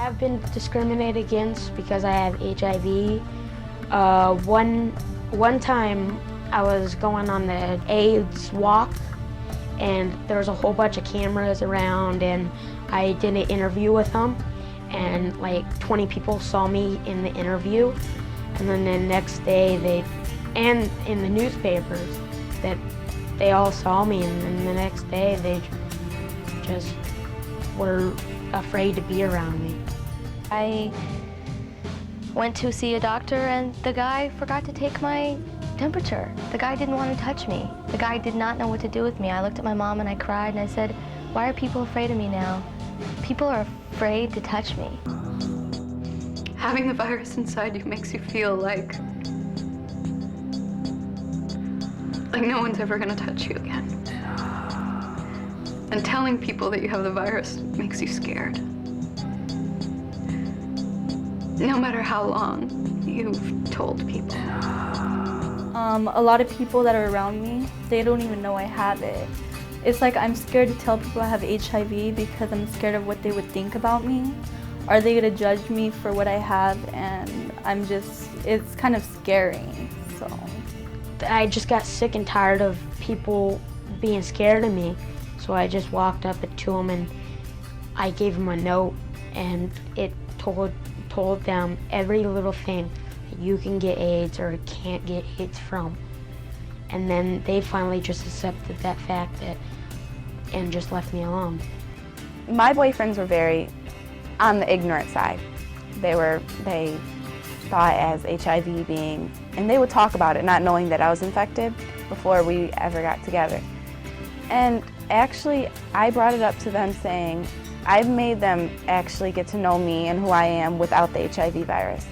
have been discriminated against because I have HIV. One time I was going on the AIDS walk and there was a whole bunch of cameras around and I did an interview with them and like 20 people saw me in the interview, and then the next day and in the newspapers that they all saw me, and then the next day they just were afraid to be around me. I went to see a doctor and the guy forgot to take my temperature. The guy didn't want to touch me. The guy did not know what to do with me. I looked at my mom and I cried and I said, why are people afraid of me now? People are afraid to touch me. Having the virus inside you makes you feel like no one's ever gonna touch you again. And telling people that you have the virus makes you scared. No matter how long you've told people. A lot of people that are around me, they don't even know I have it. It's like I'm scared to tell people I have HIV because I'm scared of what they would think about me. Are they gonna judge me for what I have? And it's kind of scary, so. I just got sick and tired of people being scared of me, so I just walked up to them and I gave them a note, and it told them every little thing that you can get AIDS or can't get AIDS from. And then they finally just accepted that fact and just left me alone. My boyfriends were very on the ignorant side. They thought as HIV being, and they would talk about it not knowing that I was infected before we ever got together. And actually, I brought it up to them saying, I've made them actually get to know me and who I am without the HIV virus.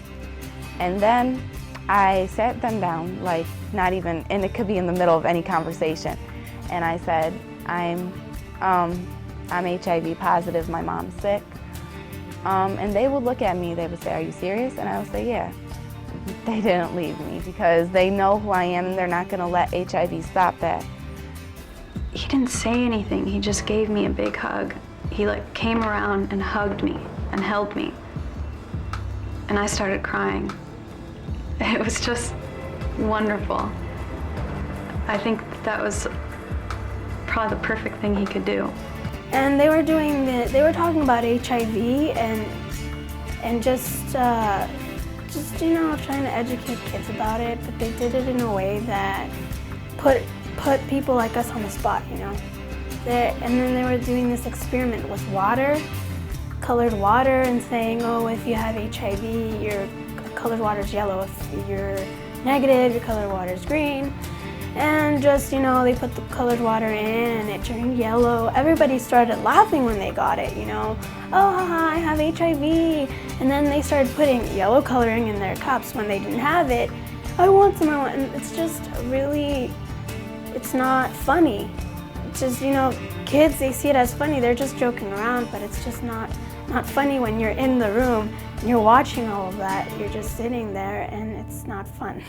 And then I sat them down, like not even, and it could be in the middle of any conversation. And I said, I'm HIV positive, my mom's sick. And they would look at me, they would say, are you serious? And I would say, yeah. They didn't leave me because they know who I am and they're not gonna let HIV stop that. He didn't say anything, he just gave me a big hug. He came around and hugged me and held me. And I started crying. It was just wonderful. I think that was probably the perfect thing he could do. And they were talking about HIV and just you know, trying to educate kids about it, but they did it in a way that put people like us on the spot, you know. And then they were doing this experiment with water, colored water, and saying, oh, if you have HIV, your colored water is yellow. If you're negative, your colored water is green. And just, you know, they put the colored water in and it turned yellow. Everybody started laughing when they got it, you know. Oh, haha, I have HIV. And then they started putting yellow coloring in their cups when they didn't have it. I want some, and it's just really, it's not funny. It's just, you know, kids, they see it as funny. They're just joking around, but it's just not funny when you're in the room and you're watching all of that. You're just sitting there and it's not fun.